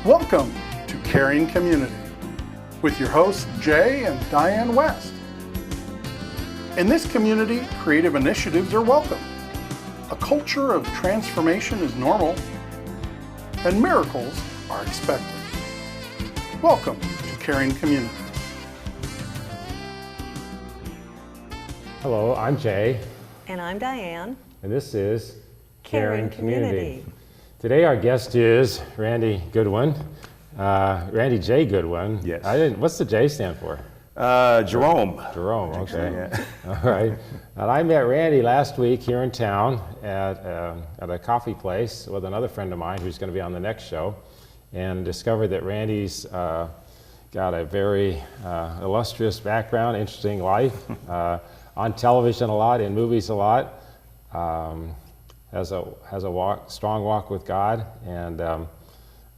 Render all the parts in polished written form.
Welcome to Caring Community with your hosts Jay and Diane West. In this community, creative initiatives are welcome. A culture of transformation is normal, and miracles are expected. Welcome to Caring Community. Hello, I'm Jay. And I'm Diane. And this is Caring Community. Today our guest is Randy Goodwin. Randy J. Goodwin. Yes. What's the J stand for? Jerome. Jerome, okay. Yeah. All right. And I met Randy last week here in town at a coffee place with another friend of mine who's going to be on the next show, and discovered that Randy's got a very illustrious background, interesting life, on television a lot, in movies a lot, has a strong walk with God, and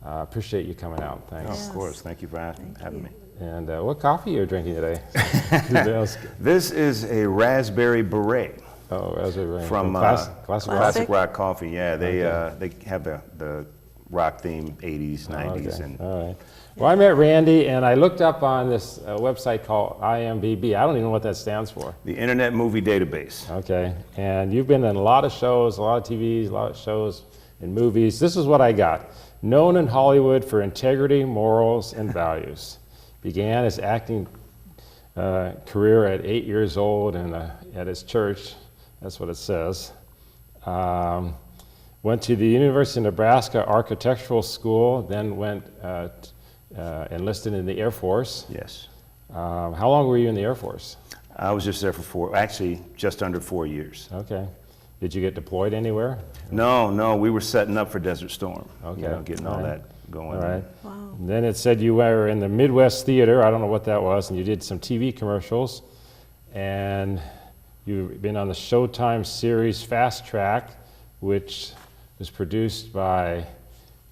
appreciate you coming out. Thanks. Yes. Of course. Thank you for having me. And what coffee are you drinking today? This is a raspberry beret. Oh, raspberry beret. From Classic Rock Coffee. Yeah, they have the rock theme, 80s, 90s. Okay. And all right. Well, I met Randy, and I looked up on this website called IMDb. I don't even know what that stands for. the Internet Movie Database. Okay. And you've been in a lot of shows, a lot of TVs, a lot of shows and movies. This is what I got. Known in Hollywood for integrity, morals, and values. Began his acting career at 8 years old at his church. That's what it says. Went to the University of Nebraska Architectural School, then went enlisted in the Air Force. Yes. How long were you in the Air Force? I was just there for just under 4 years. Okay. Did you get deployed anywhere? No, we were setting up for Desert Storm. Okay. Getting all that going. All right. Wow. And then it said you were in the Midwest Theater. I don't know what that was, and you did some TV commercials, and you've been on the Showtime series Fast Track, which was produced by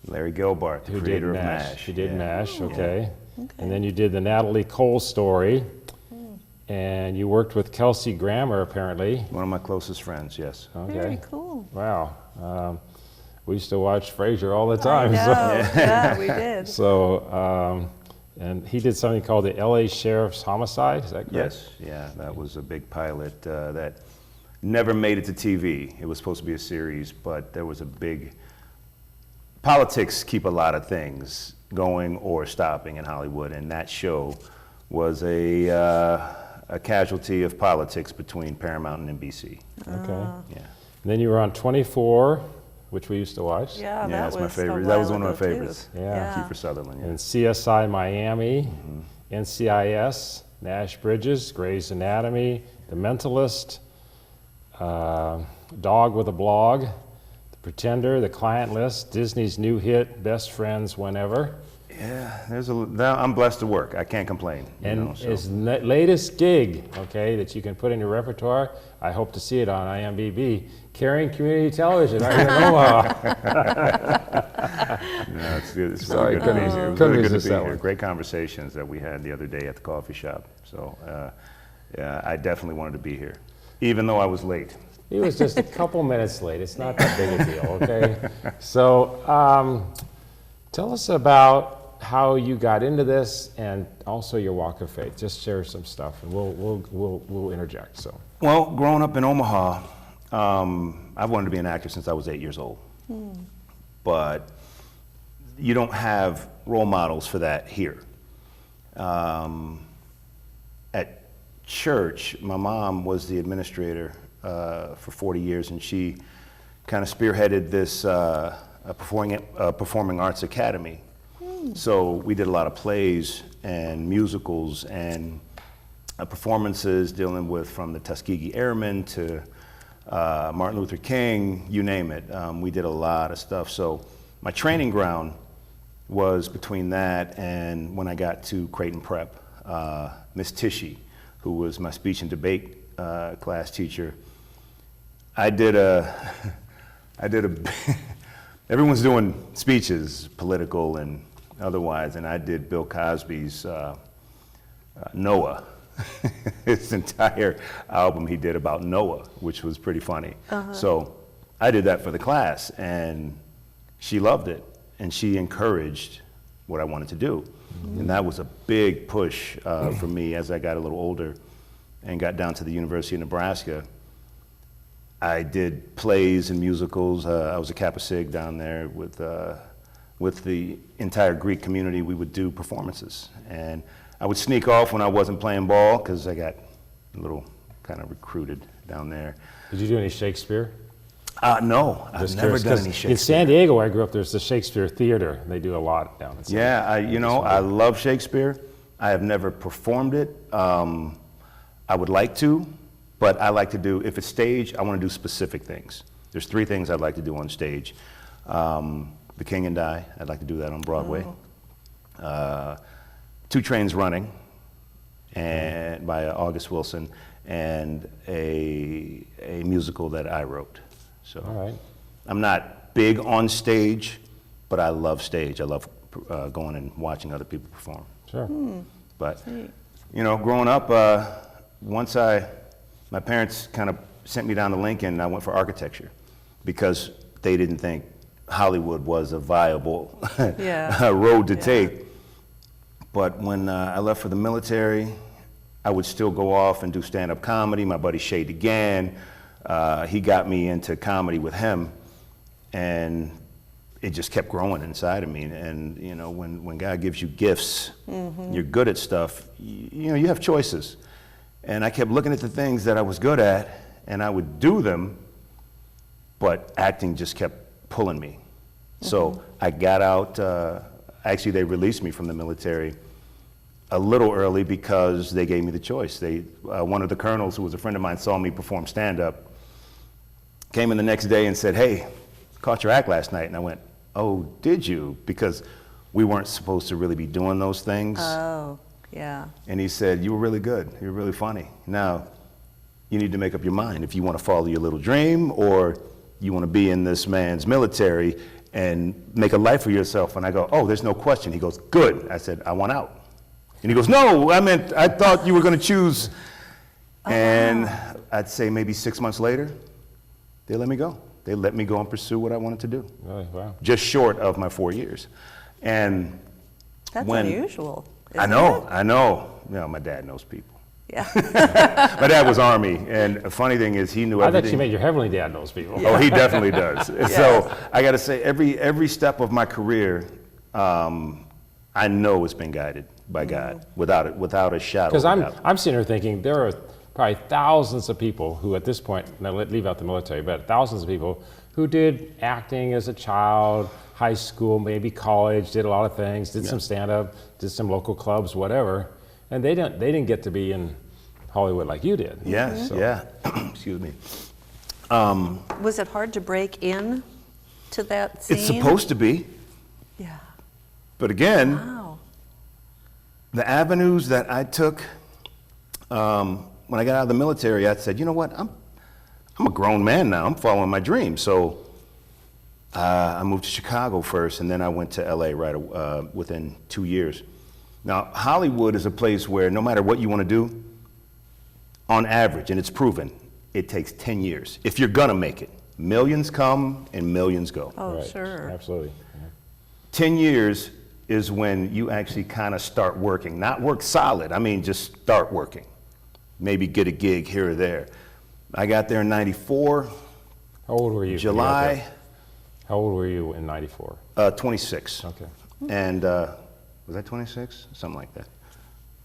Larry Gelbart, the creator of MASH. He did MASH, okay. Okay. And then you did the Natalie Cole story, and you worked with Kelsey Grammer, apparently. One of my closest friends, yes. Okay. Very cool. Wow. We used to watch Frasier all the time. I know. Yeah, we did. So, and he did something called the LA Sheriff's Homicide, is that correct? Yes, yeah, that was a big pilot that never made it to TV. It was supposed to be a series, but there was a big, politics keep a lot of things going or stopping in Hollywood, and that show was a casualty of politics between Paramount and NBC. Okay. Yeah, And then you were on 24, which we used to watch. Yeah, that's my favorite. a That was while one of my ago, too. favorites. Yeah. Kiefer Sutherland, yeah. And CSI Miami, NCIS, Nash Bridges, Grey's Anatomy, The Mentalist, Dog with a Blog, The Pretender, The Client List, Disney's new hit, Best Friends Whenever. Yeah, I'm blessed to work. I can't complain. And his latest gig, okay, that you can put in your repertoire, I hope to see it on IMDb, Caring Community Television right here in Omaha. No, it's good. It's Sorry, really good to be here. It was couldn't really good resist to be that here. one. Great conversations that we had the other day at the coffee shop. So, yeah, I definitely wanted to be here, even though I was late. He was just a couple minutes late. It's not that big a deal, okay? So, tell us about how you got into this and also your walk of faith. Just share some stuff, and we'll interject. So, Well, growing up in Omaha, I've wanted to be an actor since I was 8 years old. But you don't have role models for that here. At church, my mom was the administrator for 40 years, and she kind of spearheaded this performing arts academy. So we did a lot of plays and musicals and performances dealing with from the Tuskegee Airmen to Martin Luther King, you name it. We did a lot of stuff. So my training ground was between that and when I got to Creighton Prep, Miss Tishy, who was my speech and debate class teacher. I did a everyone's doing speeches, political and otherwise, and I did Bill Cosby's Noah. His entire album he did about Noah, which was pretty funny. So I did that for the class, and she loved it, and she encouraged what I wanted to do. And that was a big push for me as I got a little older and got down to the University of Nebraska. I did plays and musicals. I was a Kappa Sig down there with the entire Greek community. We would do performances. And I would sneak off when I wasn't playing ball because I got a little kind of recruited down there. Did you do any Shakespeare? No, I've never done any Shakespeare. In San Diego, where I grew up, there's the Shakespeare Theater. They do a lot down in San Diego. Yeah, I love Shakespeare. I have never performed it. I would like to, but I like to do, if it's stage, I want to do specific things. There's 3 things I'd like to do on stage. The King and I, I'd like to do that on Broadway. 2 Trains Running, and by August Wilson, and a musical that I wrote. So All right. I'm not big on stage, but I love stage. I love going and watching other people perform. Sure. But, growing up, my parents kind of sent me down to Lincoln, and I went for architecture because they didn't think Hollywood was a viable road to take. But when I left for the military, I would still go off and do stand-up comedy. My buddy Shay DeGan, he got me into comedy with him, and it just kept growing inside of me. And when God gives you gifts, you're good at stuff, you have choices. And I kept looking at the things that I was good at, and I would do them, but acting just kept pulling me. So I got out, actually they released me from the military a little early because they gave me the choice. One of the colonels, who was a friend of mine, saw me perform stand-up, came in the next day and said, "Hey, caught your act last night." And I went, "Oh, did you?" Because we weren't supposed to really be doing those things. Oh, yeah. And he said, "You were really good. You were really funny. Now, you need to make up your mind if you want to follow your little dream or you want to be in this man's military and make a life for yourself." And I go, "Oh, there's no question." He goes, "Good." I said, "I want out." And he goes, "No, I thought you were going to choose." And I'd say maybe 6 months later, they let me go. They let me go and pursue what I wanted to do. Really? Wow. Just short of my 4 years. And That's unusual. I know. My dad knows people. Yeah. My dad was Army, and the funny thing is he knew everything. I thought you meant your heavenly dad knows people. Oh, he definitely does. So I got to say, every step of my career, I know it's been guided by God, without a shadow. Because I'm sitting here thinking there are probably thousands of people who at this point, now leave out the military, but thousands of people who did acting as a child, high school, maybe college, did a lot of things, did some stand-up, did some local clubs, whatever, and they didn't get to be in Hollywood like you did. Yes, yeah. Excuse me. Was it hard to break in to that scene? It's supposed to be. Yeah. But again, Wow. the avenues that I took, when I got out of the military, I said, you know what, I'm a grown man now, I'm following my dream. So I moved to Chicago first, and then I went to LA within 2 years. Now, Hollywood is a place where no matter what you want to do, on average, and it's proven, it takes 10 years. If you're gonna make it, millions come and millions go. Oh, Right. sure. Absolutely. 10 years is when you actually kind of start working. Not work solid, I mean just start working. Maybe get a gig here or there. I got there in 94, How old were you? July, How old were you in 94? 26. Okay. And was that 26? Something like that.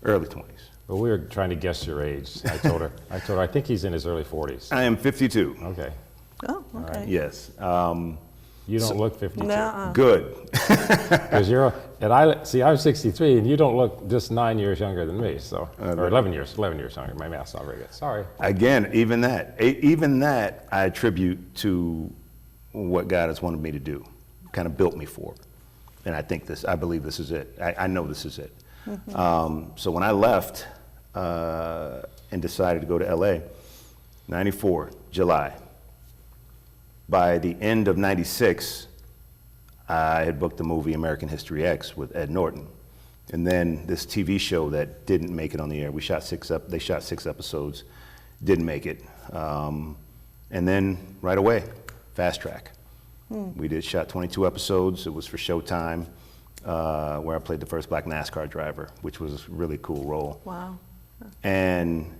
Early 20s. Well, we were trying to guess your age. I told her, I think he's in his early 40s. I am 52. Okay. Oh, okay. Yes. You don't look 52. Nuh-uh. Good. Because I'm 63, and you don't look just 9 years younger than me, so, or 11 years younger. My math's not very good. Sorry. Again, even that I attribute to what God has wanted me to do, kind of built me for. And I believe this is it. I know this is it. So when I left and decided to go to LA, 94, July. By the end of 96, I had booked the movie American History X with Ed Norton. And then this TV show that didn't make it on the air. They shot 6 episodes, didn't make it. And then right away, fast track. We shot 22 episodes. It was for Showtime. where I played the first black NASCAR driver, which was a really cool role. Wow. And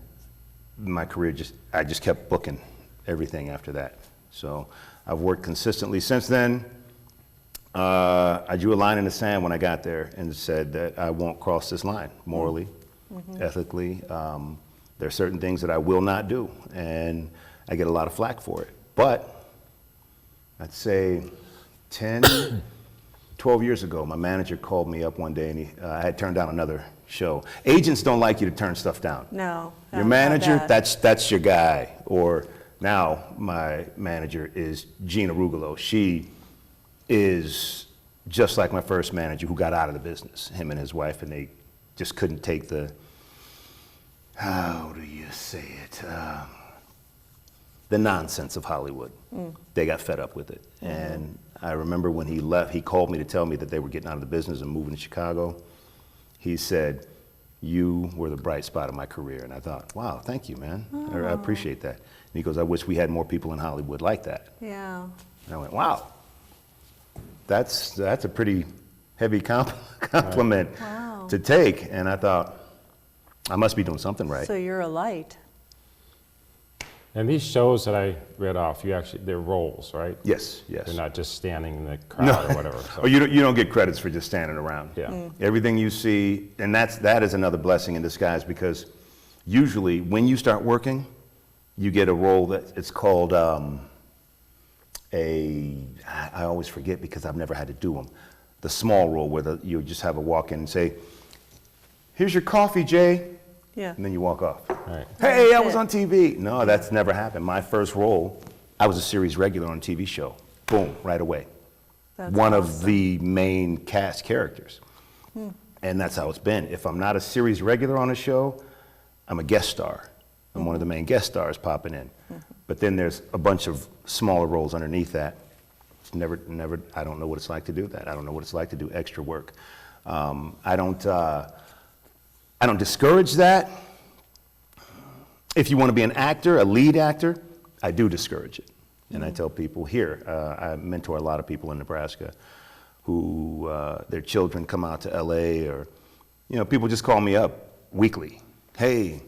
my career I just kept booking everything after that. So I've worked consistently since then. I drew a line in the sand when I got there and said that I won't cross this line morally, ethically. There are certain things that I will not do, and I get a lot of flack for it. But I'd say 10, 12 years ago, my manager called me up one day, and I had turned down another show. Agents don't like you to turn stuff down. No. Your manager, that's your guy. Or now my manager is Gina Rugolo. She is just like my first manager who got out of the business, him and his wife, and they just couldn't take the, how do you say it, the nonsense of Hollywood. They got fed up with it. And I remember when he left, he called me to tell me that they were getting out of the business and moving to Chicago. He said, "You were the bright spot of my career." And I thought, wow, thank you, man. I appreciate that. And he goes, "I wish we had more people in Hollywood like that." Yeah. And I went, wow, that's a pretty heavy compliment to take. And I thought, I must be doing something right. So you're a light. And these shows that I read off, they're roles, right? Yes, yes. They're not just standing in the crowd or whatever. So. Oh, you don't get credits for just standing around. Yeah. Everything you see, and that is another blessing in disguise, because usually when you start working, you get a role that it's called I always forget because I've never had to do them. The small role where you just have a walk in and say, "Here's your coffee, Jay." Yeah. And then you walk off. Right. Hey, I was on TV. No, that's never happened. My first role, I was a series regular on a TV show. Boom, right away. That's One awesome. of the main cast characters. And that's how it's been. If I'm not a series regular on a show, I'm a guest star. I'm one of the main guest stars popping in. But then there's a bunch of smaller roles underneath that. It's never, I don't know what it's like to do that. I don't know what it's like to do extra work. I don't discourage that. If you want to be an actor, a lead actor, I do discourage it. And I tell people here, I mentor a lot of people in Nebraska who their children come out to LA, or, people just call me up weekly. "Hey,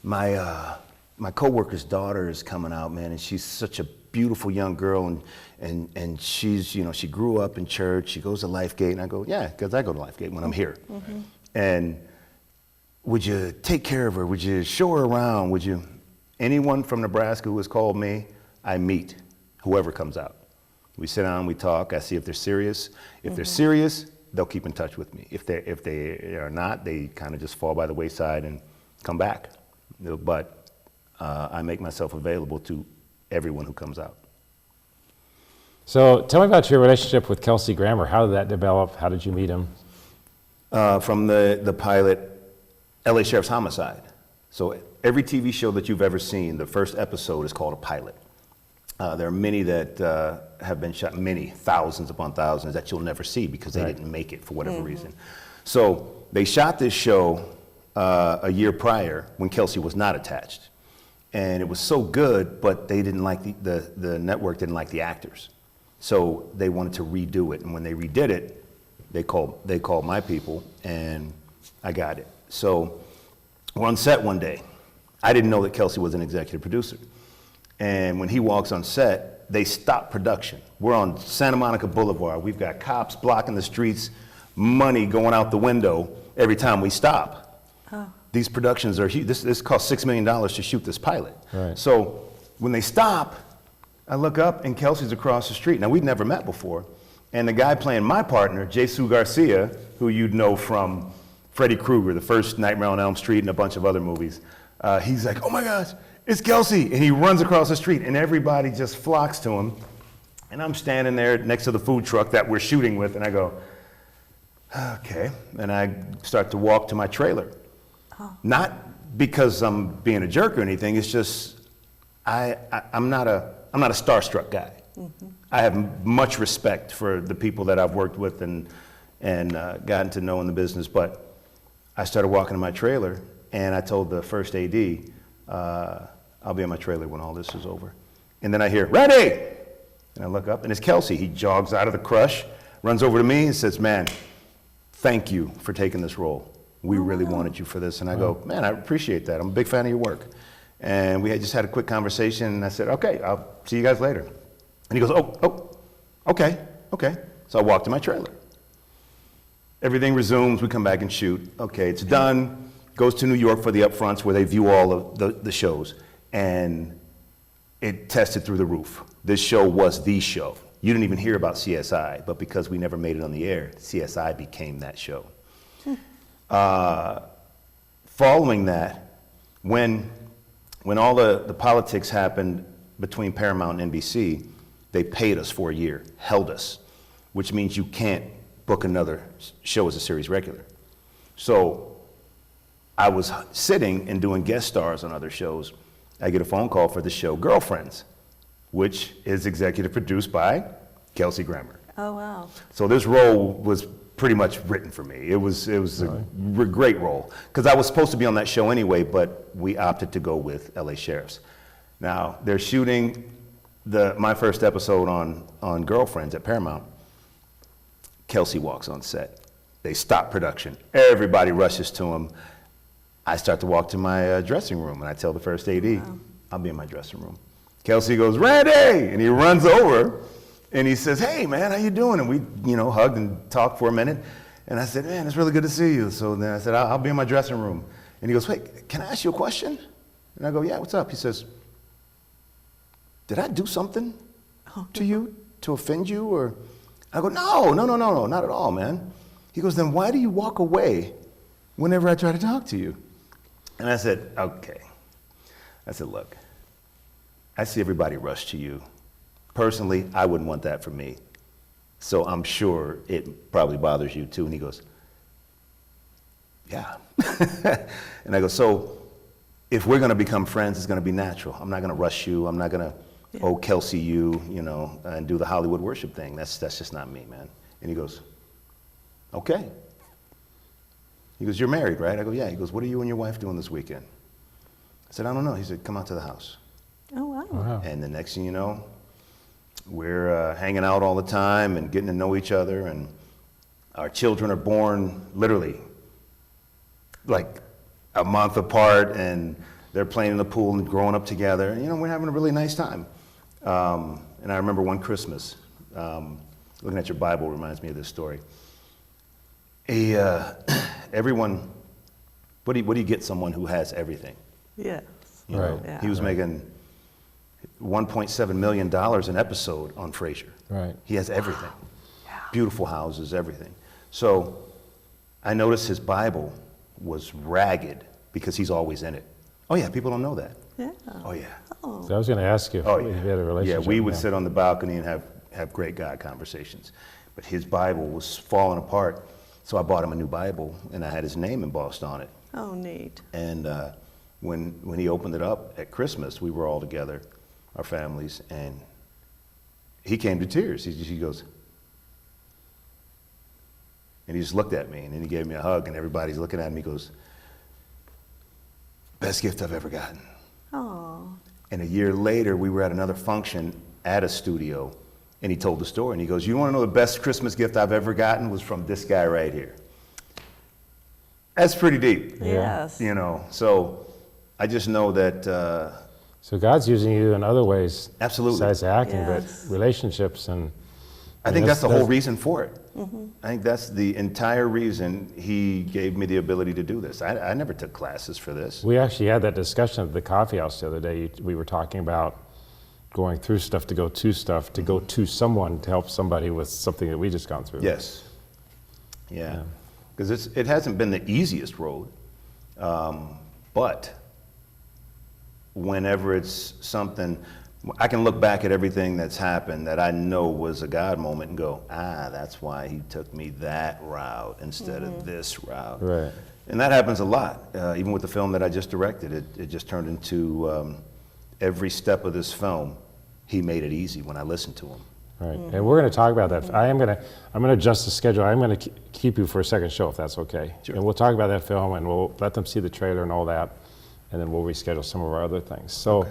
my coworker's daughter is coming out, man, and she's such a beautiful young girl, and she's, she grew up in church, she goes to Lifegate." And I go, "Yeah, because I go to Lifegate when I'm here." And would you take care of her? Would you show her around? Would you? Anyone from Nebraska who has called me, I meet whoever comes out. We sit down, we talk, I see if they're serious. If they're serious, they'll keep in touch with me. If they are not, they kind of just fall by the wayside and come back. But I make myself available to everyone who comes out. So tell me about your relationship with Kelsey Grammer. How did that develop? How did you meet him? From the pilot, LA Sheriff's Homicide. So every TV show that you've ever seen, the first episode is called a pilot. There are many that have been shot, many, thousands upon thousands, that you'll never see because they didn't make it for whatever reason. So they shot this show a year prior when Kelsey was not attached. And it was so good, but they didn't like the network didn't like the actors. So they wanted to redo it. And when they redid it, they called my people, and I got it. So we're on set one day. I didn't know that Kelsey was an executive producer. And when he walks on set, they stop production. We're on Santa Monica Boulevard. We've got cops blocking the streets, money going out the window every time we stop. These productions are huge. This cost $6 million to shoot this pilot. Right. So when they stop, I look up and Kelsey's across the street. Now, we'd never met before. And the guy playing my partner, Jesus Garcia, who you'd know from Freddy Krueger, the first Nightmare on Elm Street, and a bunch of other movies, he's like, "Oh my gosh, it's Kelsey." And he runs across the street, and everybody just flocks to him. And I'm standing there next to the food truck that we're shooting with, and I go, "Okay." And I start to walk to my trailer. Not because I'm being a jerk or anything, it's just I'm not a starstruck guy. I have much respect for the people that I've worked with and gotten to know in the business, but I started walking to my trailer, and I told the first AD, "I'll be in my trailer when all this is over." And then I hear, "Randy!" And I look up, and it's Kelsey. He jogs out of the crush, runs over to me, and says, "Man, thank you for taking this role. We really wanted you for this. And I go, man, I appreciate that. I'm a big fan of your work. And we had just had a quick conversation, and I said, okay, I'll see you guys later. And he goes, okay. So I walk to my trailer. Everything resumes, we come back and shoot. Okay, it's done, goes to New York for the upfronts where they view all of the shows. And it tested through the roof. This show was the show. You didn't even hear about CSI, but because we never made it on the air, CSI became that show. Following that, when all the politics happened between Paramount and NBC, they paid us for a year, held us, which means you can't book another show as a series regular. So I was sitting and doing guest stars on other shows. I get a phone call for the show Girlfriends, which is executive produced by Kelsey Grammer. Oh, wow. So this role was pretty much written for me. It was a great role, because I was supposed to be on that show anyway, but we opted to go with LA Sheriffs. Now, they're shooting my first episode on Girlfriends at Paramount. Kelsey walks on set. They stop production. Everybody rushes to him. I start to walk to my dressing room, and I tell the first AD, I'll be in my dressing room. Kelsey goes, Randy! And he runs over, and he says, hey, man, how you doing? And we, hugged and talked for a minute. And I said, man, it's really good to see you. So then I said, I'll be in my dressing room. And he goes, wait, can I ask you a question? And I go, yeah, what's up? He says, did I do something to you to offend you? Or I go, no, not at all, man. He goes, then why do you walk away whenever I try to talk to you? And I said, okay. I said, look, I see everybody rush to you. Personally, I wouldn't want that for me. So I'm sure it probably bothers you too. And he goes, yeah. And I go, so if we're going to become friends, it's going to be natural. I'm not going to rush you. I'm not going to, Kelsey you, and do the Hollywood worship thing. That's just not me, man. And he goes, okay. He goes, you're married, right? I go, yeah. He goes, what are you and your wife doing this weekend? I said, I don't know. He said, come out to the house. Oh, wow. Wow. And the next thing you know, we're hanging out all the time and getting to know each other, and our children are born literally like a month apart, and they're playing in the pool and growing up together. And, we're having a really nice time. And I remember one Christmas, looking at your Bible reminds me of this story. Everyone, what do you get someone who has everything? Yes. Right. Yeah. He was making $1.7 million an episode on Frasier. Right. He has everything. Beautiful houses, everything. So I noticed his Bible was ragged because he's always in it. Oh yeah, people don't know that. Yeah. Oh yeah. Oh. So I was going to ask you if you had a relationship. Yeah, we would now. sit on the balcony and have great God conversations. But his Bible was falling apart, so I bought him a new Bible, and I had his name embossed on it. Oh, neat. And when he opened it up at Christmas, we were all together, our families, and he came to tears. He goes, and he just looked at me, and then he gave me a hug, and everybody's looking at me. He goes, best gift I've ever gotten. Oh. And a year later, we were at another function at a studio, and he told the story, and he goes, you want to know the best Christmas gift I've ever gotten was from this guy right here. That's pretty deep. Yes. So I just know that. So God's using you in other ways. Absolutely. Besides acting, Yes. but relationships and. I think that's the whole reason for it. Mm-hmm. I think that's the entire reason he gave me the ability to do this. I never took classes for this. We actually had that discussion at the coffee house the other day. We were talking about going through stuff to go to stuff, to go to someone to help somebody with something that we just gone through. Yes. Yeah. Because it hasn't been the easiest road, but whenever it's something, I can look back at everything that's happened that I know was a God moment and go, that's why he took me that route instead of this route. Right. And that happens a lot. Even with the film that I just directed, it just turned into every step of this film, he made it easy when I listened to him. Right, and we're going to talk about that. I'm going to adjust the schedule. I'm going to keep you for a second show if that's okay. Sure. And we'll talk about that film, and we'll let them see the trailer and all that, and then we'll reschedule some of our other things. So,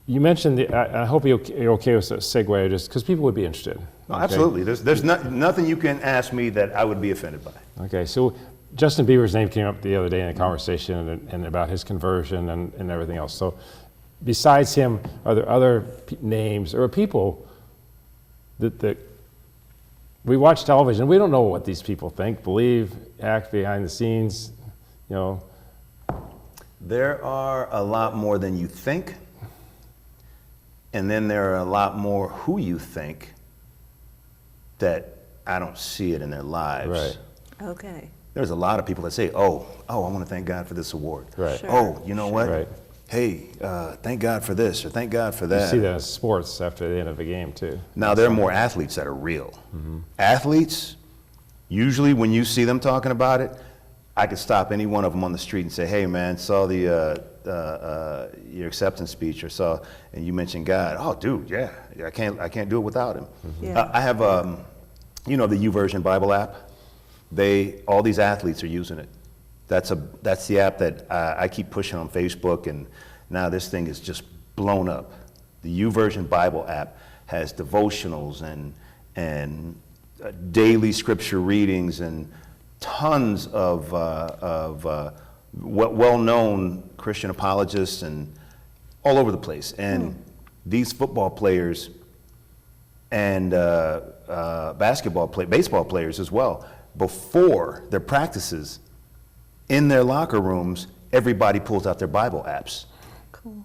You mentioned, I hope you're okay with a segue, just because people would be interested. No, okay? absolutely. There's nothing you can ask me that I would be offended by. Okay, so Justin Bieber's name came up the other day in a conversation and about his conversion and everything else. So besides him, are there other names or people that we watch television, we don't know what these people think, believe, act behind the scenes, you know? There are a lot more than you think, and then there are a lot more who you think that I don't see it in their lives. Right. Okay. There's a lot of people that say, oh, I want to thank God for this award. Right. Sure. Oh, you know what? Right. Hey, thank God for this, or thank God for You that. see that in sports after the end of a game, too. Now, there are more athletes that are real. Athletes, usually when you see them talking about it, I could stop any one of them on the street and say, hey, man, saw your acceptance speech, or saw, and you mentioned God. Oh, dude, yeah, I can't do it without him. Yeah. I have, the YouVersion Bible app. All these athletes are using it. That's the app that I keep pushing on Facebook, and now this thing is just blown up. The YouVersion Bible app has devotionals and daily scripture readings and tons of well-known Christian apologists and all over the place. And these football players and baseball players as well, before their practices, in their locker rooms, everybody pulls out their Bible apps. Cool.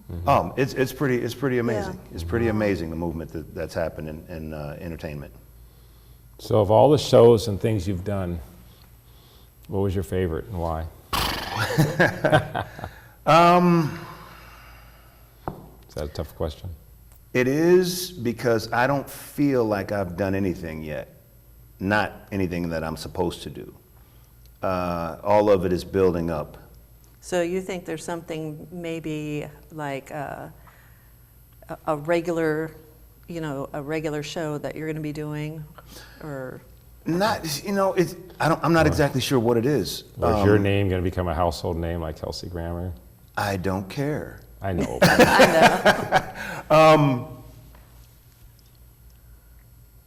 It's pretty amazing. Yeah. It's pretty amazing, the movement that's happened in entertainment. So of all the shows and things you've done, what was your favorite and why? Is that a tough question? It is, because I don't feel like I've done anything yet. Not anything that I'm supposed to do. All of it is building up. So you think there's something maybe like a regular, a regular show that you're going to be doing, or? Not, I'm not exactly sure what it is. Or is your name going to become a household name like Kelsey Grammer? I don't care. I know. I know.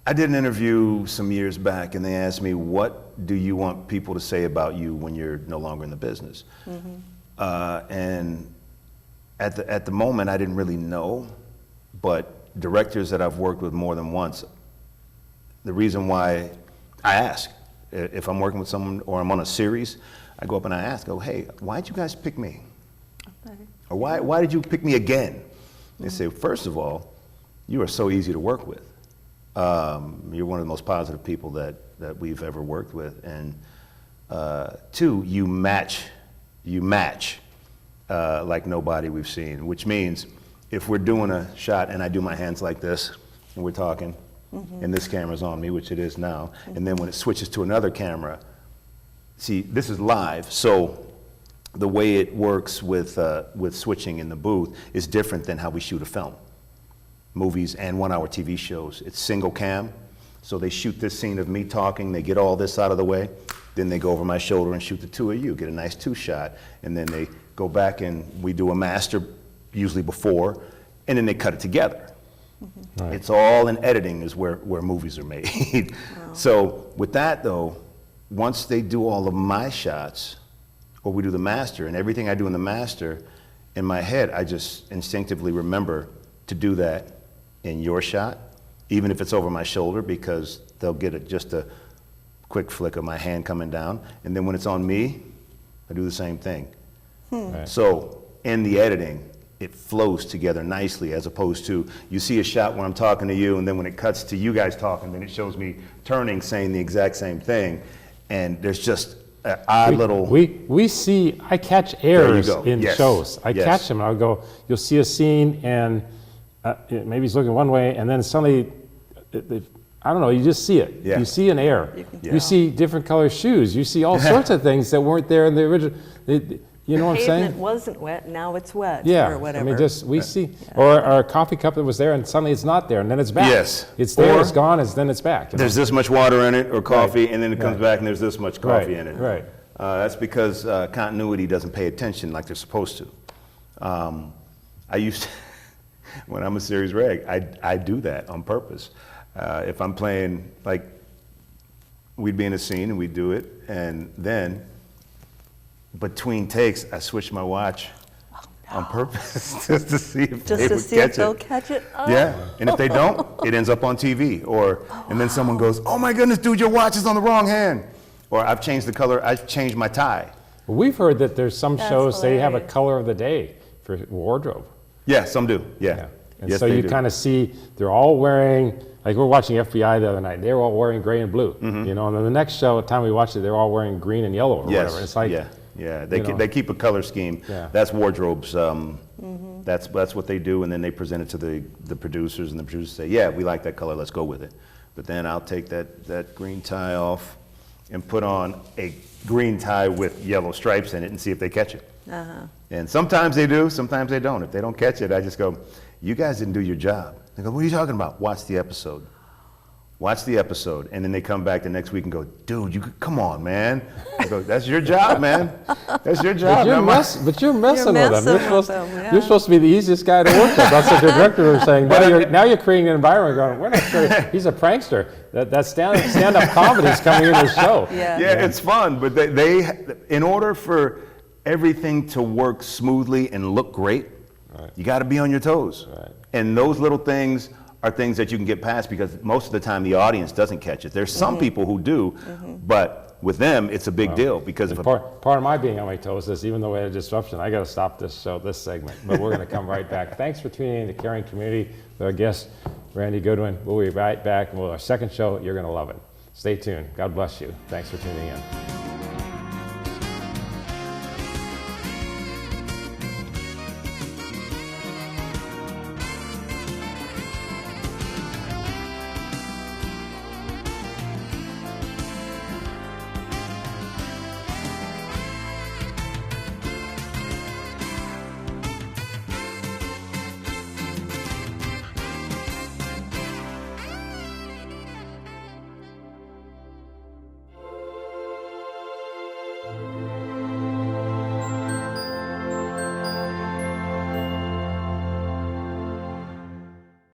I did an interview some years back, and they asked me, what do you want people to say about you when you're no longer in the business? And at the moment, I didn't really know, but directors that I've worked with more than once, the reason why I ask, if I'm working with someone or I'm on a series, I go up and I ask, hey, why'd you guys pick me? Okay. Or why did you pick me again? They say, first of all, you are so easy to work with. You're one of the most positive people that we've ever worked with. And two, you match like nobody we've seen, which means if we're doing a shot and I do my hands like this and we're talking, and this camera's on me, which it is now, and then when it switches to another camera, see, this is live, so the way it works with switching in the booth is different than how we shoot a film. Movies and 1-hour TV shows, it's single cam, so they shoot this scene of me talking, they get all this out of the way, then they go over my shoulder and shoot the two of you, get a nice 2-shot, and then they go back and we do a master, usually before, and then they cut it together. Right. It's all in editing is where movies are made. Wow. So with that though, once they do all of my shots, or we do the master, and everything I do in the master, in my head, I just instinctively remember to do that in your shot, even if it's over my shoulder, because they'll get just a quick flick of my hand coming down, and then when it's on me, I do the same thing. Right. So in the editing, it flows together nicely, as opposed to you see a shot when I'm talking to you, and then when it cuts to you guys talking, then it shows me turning, saying the exact same thing, and there's just an odd little. I catch errors in yes. shows. I yes. catch them, and I'll go. You'll see a scene, and maybe he's looking one way, and then suddenly, I don't know. You just see it. Yeah. You see an error. Yeah. You see different color shoes. You see all sorts of things that weren't there in the original. You know what I'm saying? The pavement wasn't wet, now it's wet, yeah, or whatever. I mean, we see, or a coffee cup that was there and suddenly it's not there and then it's back. Yes. It's there, or it's gone, and then it's back. There's this much water in it, or coffee, right. and then it comes right. back and there's this much coffee right. in it. Right. That's because continuity doesn't pay attention like they're supposed to. I used when I'm a series reg, I do that on purpose. If I'm playing, like, we'd be in a scene and we'd do it, and then between takes, I switch my watch on purpose just to see if they would catch they'll it. catch it. Oh. Yeah, and if they don't, it ends up on TV. And then someone goes, "Oh my goodness, dude, your watch is on the wrong hand." Or I've changed the color, I've changed my tie. Well, we've heard that there's some That's shows, they have a hilarious. color of the day for wardrobe. Yeah, some do, yeah. And Yes, so they you do. kind of see, they're all wearing, like we're watching FBI the other night, they were all wearing gray and blue. You know, and then the next show, time we watched it, they were all wearing green and yellow or Yes, whatever. It's like, yeah, you know. they keep a color scheme. Yeah. That's wardrobes. That's what they do, and then they present it to the producers, and the producers say, "Yeah, we like that color. Let's go with it." But then I'll take that green tie off and put on a green tie with yellow stripes in it and see if they catch it. And sometimes they do, sometimes they don't. If they don't catch it, I just go, "You guys didn't do your job." They go, "What are you talking about?" "Watch the episode. Watch the episode." And then they come back the next week and go, "Dude, come on, man." I go, "That's your job, man. That's your job." but you're messing with them. messing with them, yeah. You're supposed to be the easiest guy to work with. That's what the director was saying. Now you're creating an environment going, we're not sure, he's a prankster. That stand-up comedy is coming in the show. Yeah. It's fun, but they in order for everything to work smoothly and look great, you got to be on your toes. Right. And those little things are things that you can get past because most of the time the audience doesn't catch it. There's some people who do, but with them it's a big deal because of Part of my being on my toes is, even though we had a disruption, I got to stop this segment. But we're going to come right back. Thanks for tuning in to Caring Community with our guest, Randy Goodwin. We'll be right back with our second show. You're going to love it. Stay tuned. God bless you. Thanks for tuning in.